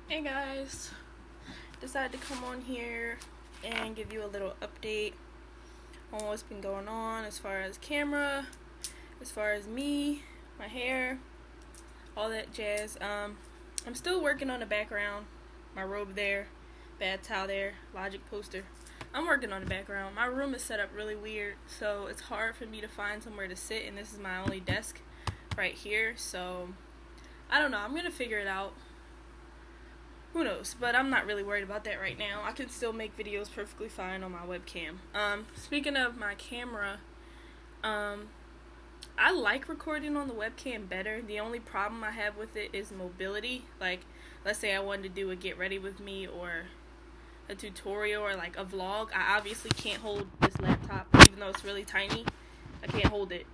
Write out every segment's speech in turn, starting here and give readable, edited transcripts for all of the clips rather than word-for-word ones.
Hey guys, decided to come on here and give you a little update on what's been going on as far as camera, as far as me, my hair, all that jazz. I'm still working on the background, my robe there, bad towel there, Logic poster. I'm working on the background. My room is set up really weird, so it's hard for me to find somewhere to sit, and this is my only desk right here, so I don't know. I'm gonna figure it out. Who knows? But I'm not really worried about that right now. I can still make videos perfectly fine on my webcam. Speaking of my camera, I like recording on the webcam better. The only problem I have with it is mobility. Like, let's say I wanted to do a get ready with me or a tutorial or like a vlog. I obviously can't hold this laptop, even though it's really tiny. I can't hold it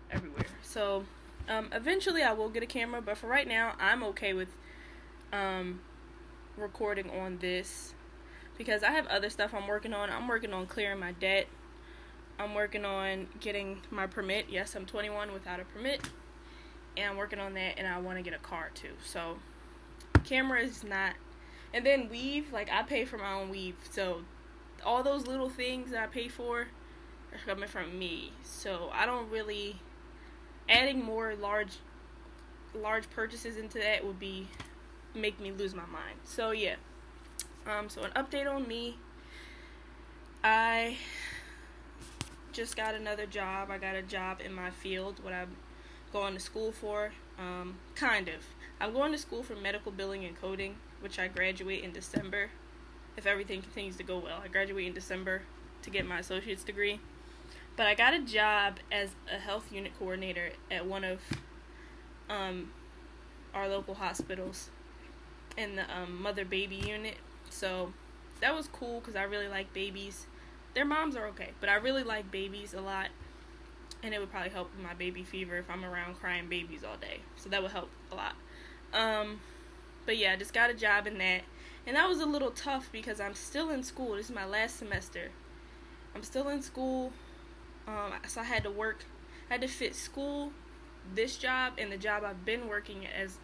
everywhere. So, eventually I will get a camera, but for right now, I'm okay with, recording on this because I have other stuff I'm working on. I'm working on clearing my debt. I'm working on getting my permit. Yes, I'm 21 without a permit, and I'm working on that, and I want to get a car too. So camera is not, and then weave, like I pay for my own weave, so all those little things that I pay for are coming from me. So I don't really, adding more large purchases into that would be make me lose my mind. So yeah. So an update on me. I just got another job. I got a job in my field, what I'm going to school for. Kind of. I'm going to school for medical billing and coding, which I graduate in December. If everything continues to go well, I graduate in December to get my associate's degree. But I got a job as a health unit coordinator at one of our local hospitals in the mother-baby unit. So that was cool because I really like babies. Their moms are okay, but I really like babies a lot, and it would probably help with my baby fever if I'm around crying babies all day. So that would help a lot. But yeah, I just got a job in that, and that was a little tough because I'm still in school. This is my last semester. I'm still in school, so I had to work. I had to fit school, this job, and the job I've been working as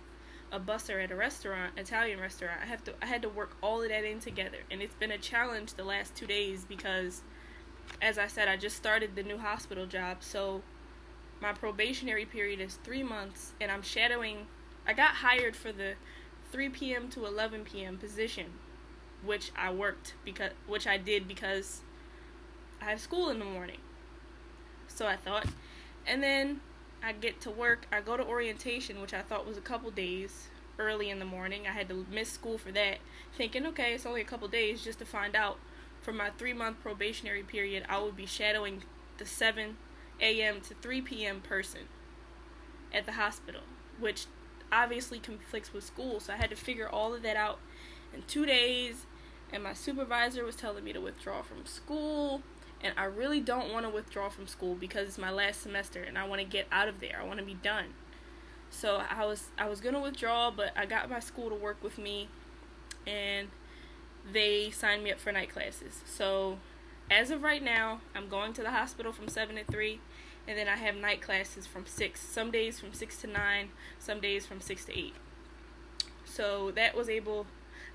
a busser at a restaurant, Italian restaurant. I had to work all of that in together, and it's been a challenge the last 2 days because, as I said, I just started the new hospital job, so my probationary period is 3 months, and I'm shadowing. I got hired for the 3 p.m. to 11 p.m. position, which I did because I have school in the morning. So I thought, and then I get to work. I go to orientation, which I thought was a couple days early in the morning. I had to miss school for that, thinking, okay, it's only a couple days, just to find out for my 3-month probationary period, I would be shadowing the 7 a.m. to 3 p.m. person at the hospital, which obviously conflicts with school. So I had to figure all of that out in 2 days, and my supervisor was telling me to withdraw from school. And I really don't want to withdraw from school because it's my last semester and I want to get out of there. I want to be done. So I was going to withdraw, but I got my school to work with me, and they signed me up for night classes. So as of right now, I'm going to the hospital from 7 to 3, and then I have night classes from 6. Some days from 6 to 9, some days from 6 to 8. So I was able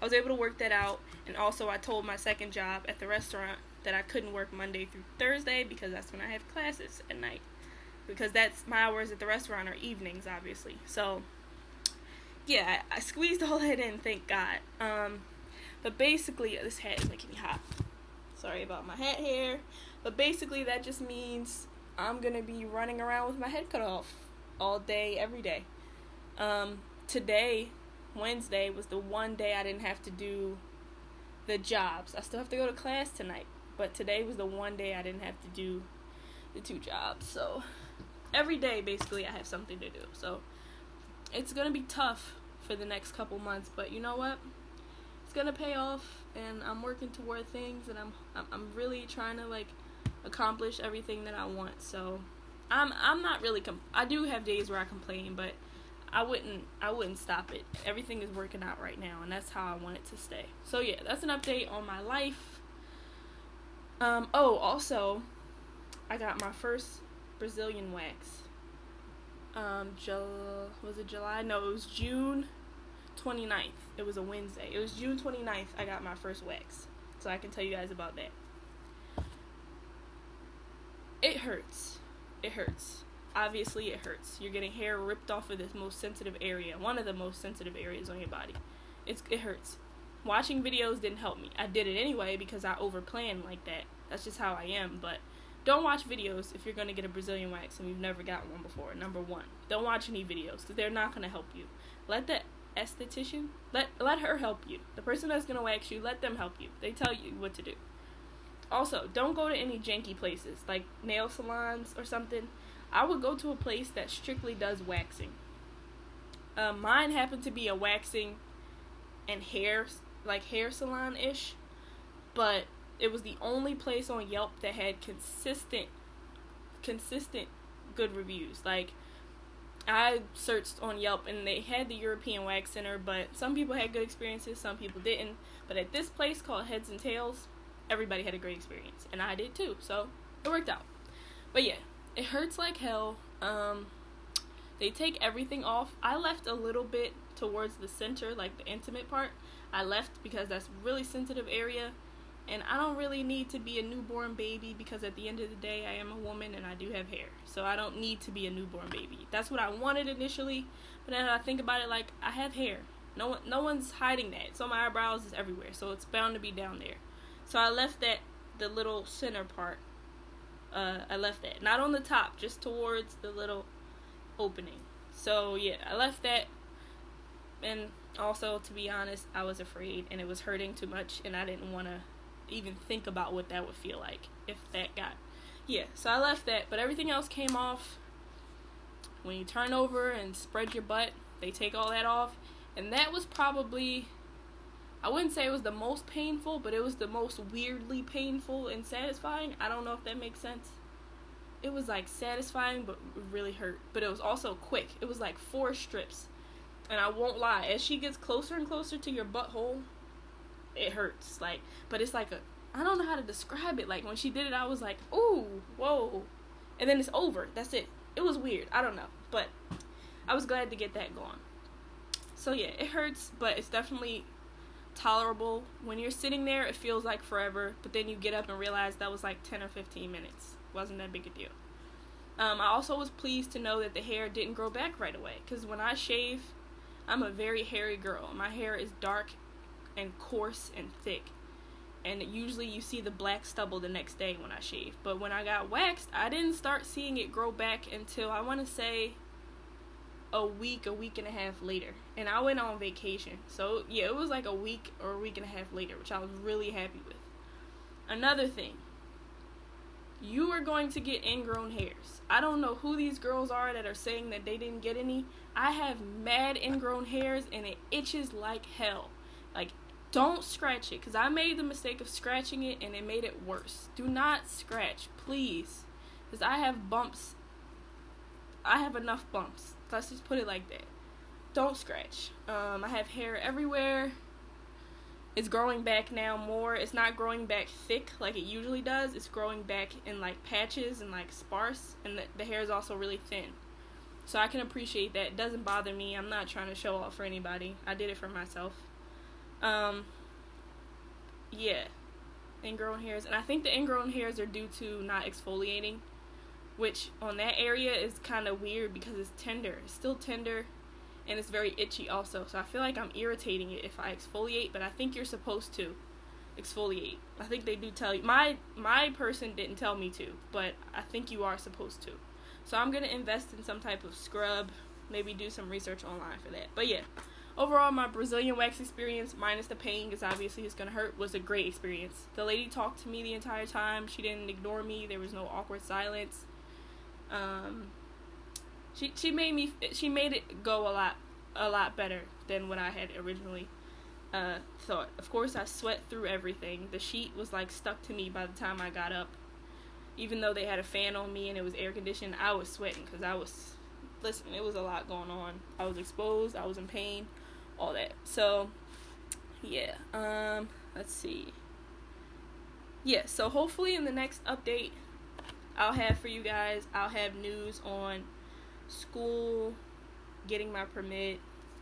to work that out. And also I told my second job at the restaurant that I couldn't work Monday through Thursday because that's when I have classes at night. Because that's my hours at the restaurant are evenings, obviously. So, yeah, I squeezed all that in, thank God. But basically, this hat is making me hot. Sorry about my hat hair. But basically, that just means I'm going to be running around with my head cut off all day, every day. Today, Wednesday, was the one day I didn't have to do the jobs. I still have to go to class tonight. But today was the one day I didn't have to do the 2 jobs. So every day, basically, I have something to do. So it's going to be tough for the next couple months. But you know what? It's going to pay off. And I'm working toward things. And I'm really trying to, accomplish everything that I want. So I'm not really... I do have days where I complain. But I wouldn't stop it. Everything is working out right now. And that's how I want it to stay. So yeah, that's an update on my life. Also, I got my first Brazilian wax. Was it July? No, it was June 29th. It was a Wednesday. It was June 29th I got my first wax. So I can tell you guys about that. It hurts. It hurts. Obviously, it hurts. You're getting hair ripped off of this most sensitive area. One of the most sensitive areas on your body. It hurts. Watching videos didn't help me. I did it anyway because I overplanned like that. That's just how I am. But don't watch videos if you're going to get a Brazilian wax and you've never gotten one before. Number one. Don't watch any videos because they're not going to help you. Let the esthetician, let her help you. The person that's going to wax you, let them help you. They tell you what to do. Also, don't go to any janky places, like nail salons or something. I would go to a place that strictly does waxing. Mine happened to be a waxing and hair salon-ish, but it was the only place on Yelp that had consistent good reviews. Like, I searched on Yelp and they had the European Wax Center, but some people had good experiences, some people didn't. But at this place called Heads and Tails, everybody had a great experience, and I did too, so it worked out. But yeah, it hurts like hell. They take everything off. I left a little bit towards the center, like the intimate part. I left because that's a really sensitive area, and I don't really need to be a newborn baby because at the end of the day, I am a woman and I do have hair, so I don't need to be a newborn baby. That's what I wanted initially, but then I think about it like I have hair. No one's hiding that. So my eyebrows is everywhere, so it's bound to be down there. So I left the little center part. I left that. Not on the top, just towards the little opening. So yeah, I left that. And also, to be honest, I was afraid and it was hurting too much and I didn't want to even think about what that would feel like if that got. Yeah, so I left that, but everything else came off. When you turn over and spread your butt, they take all that off. And that was probably, I wouldn't say it was the most painful, but it was the most weirdly painful and satisfying. I don't know if that makes sense. It was like satisfying, but really hurt. But it was also quick. It was like 4 strips. And I won't lie, as she gets closer and closer to your butthole, it hurts. Like, but it's like I don't know how to describe it. Like, when she did it, I was like, ooh, whoa. And then it's over. That's it. It was weird. I don't know. But I was glad to get that gone. So yeah, it hurts, but it's definitely tolerable. When you're sitting there, it feels like forever, but then you get up and realize that was like 10 or 15 minutes. Wasn't that big a deal. I also was pleased to know that the hair didn't grow back right away, because when I shave, I'm a very hairy girl. My hair is dark and coarse and thick, and usually you see the black stubble the next day when I shave. But when I got waxed, I didn't start seeing it grow back until, I want to say, a week and a half later. And I went on vacation. So, yeah, it was like a week or a week and a half later, which I was really happy with. Another thing. You are going to get ingrown hairs. I don't know who these girls are that are saying that they didn't get any. I have mad ingrown hairs and it itches like hell. Like, don't scratch it, because I made the mistake of scratching it and it made it worse. Do not scratch, please. Because I have bumps. I have enough bumps. Let's just put it like that. Don't scratch. I have hair everywhere. It's growing back now more. It's not growing back thick like it usually does. It's growing back in like patches and like sparse. And the hair is also really thin. So I can appreciate that. It doesn't bother me. I'm not trying to show off for anybody. I did it for myself. Yeah. Ingrown hairs. And I think the ingrown hairs are due to not exfoliating, which on that area is kind of weird because it's tender. It's still tender, and it's very itchy also. So I feel like I'm irritating it if I exfoliate, but I think you're supposed to exfoliate. I think they do tell you. My person didn't tell me to, but I think you are supposed to. So I'm going to invest in some type of scrub, maybe do some research online for that. But yeah, overall, my Brazilian wax experience, minus the pain, because obviously it's going to hurt, was a great experience. The lady talked to me the entire time. She didn't ignore me. There was no awkward silence. She made it go a lot better than what I had originally thought. Of course, I sweat through everything. The sheet was like stuck to me by the time I got up. Even though they had a fan on me and it was air conditioned, I was sweating because it was a lot going on. I was exposed, I was in pain, all that. So, yeah, let's see. Yeah, so hopefully in the next update I'll have for you guys, I'll have news on school, getting my permit,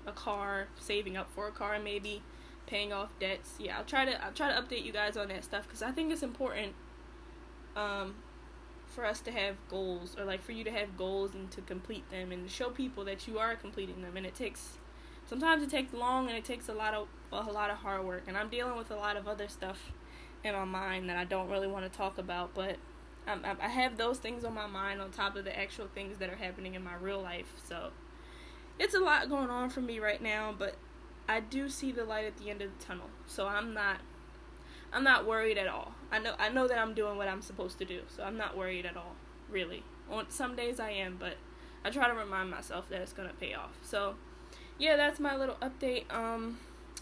a car, saving up for a car, maybe paying off debts. Yeah, I'll try to update you guys on that stuff, because I think it's important for us to have goals, or like for you to have goals and to complete them and to show people that you are completing them. And sometimes it takes long, and it takes a lot of hard work, and I'm dealing with a lot of other stuff in my mind that I don't really want to talk about, but I have those things on my mind on top of the actual things that are happening in my real life. So it's a lot going on for me right now, but I do see the light at the end of the tunnel. So I'm not worried at all. I know that I'm doing what I'm supposed to do, so I'm not worried at all, really. On some days I am, but I try to remind myself that it's gonna pay off. So yeah, that's my little update.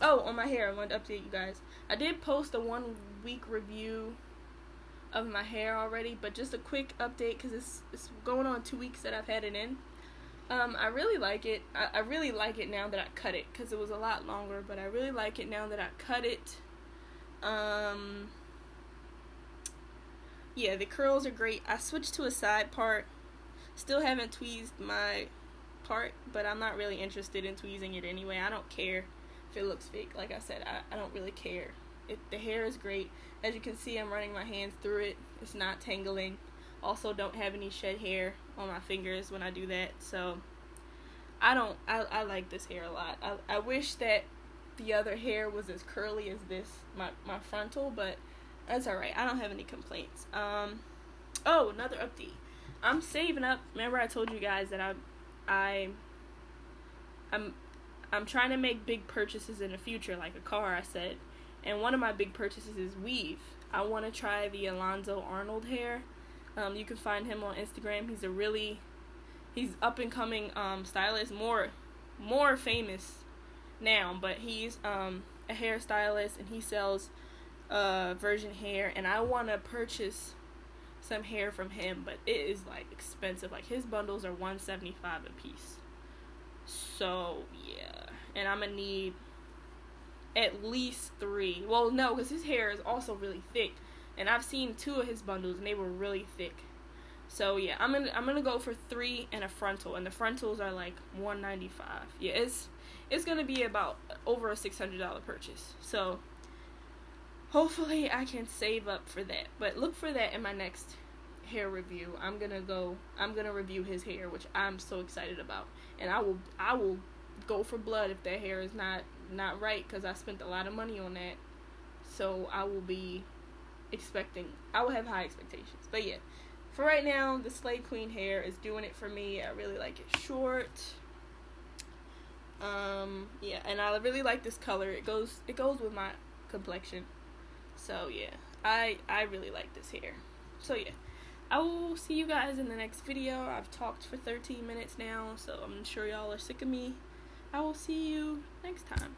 Oh, on my hair, I wanted to update you guys. I did post a 1 week review of my hair already, but just a quick update, because it's going on 2 weeks that I've had it in. I really like it. I really like it now that I cut it, because it was a lot longer, but I really like it now that I cut it. Yeah, the curls are great. I switched to a side part. Still haven't tweezed my part, but I'm not really interested in tweezing it anyway. I don't care if it looks fake. Like I said, I don't really care. The hair is great. As you can see, I'm running my hands through it. It's not tangling. Also, don't have any shed hair on my fingers when I do that. So I like this hair a lot. I wish that the other hair was as curly as this, my frontal, but that's alright. I don't have any complaints. Oh, another update. I'm saving up. Remember I told you guys that I'm trying to make big purchases in the future, like a car, I said. And one of my big purchases is weave. I want to try the Alonzo Arnold hair. You can find him on Instagram. He's up and coming stylist, more famous now, but he's a hairstylist, and he sells virgin hair, and I want to purchase some hair from him, but it is like expensive. Like his bundles are $175 a piece. So yeah, and I'm gonna need at least 3. Well, no, because his hair is also really thick, and I've seen 2 of his bundles, and they were really thick. So yeah, I'm gonna go for 3 and a frontal, and the frontals are like $195. Yeah, it's gonna be about over a $600 purchase. So hopefully I can save up for that. But look for that in my next hair review. I'm gonna review his hair, which I'm so excited about, and I will go for blood if that hair is not right, because I spent a lot of money on that. So I will have high expectations. But yeah, for right now, the Slay Queen hair is doing it for me. I really like it short. Yeah, and I really like this color. It goes with my complexion. So yeah, I really like this hair. So yeah, I will see you guys in the next video. I've talked for 13 minutes now, so I'm sure y'all are sick of me. I will see you next time.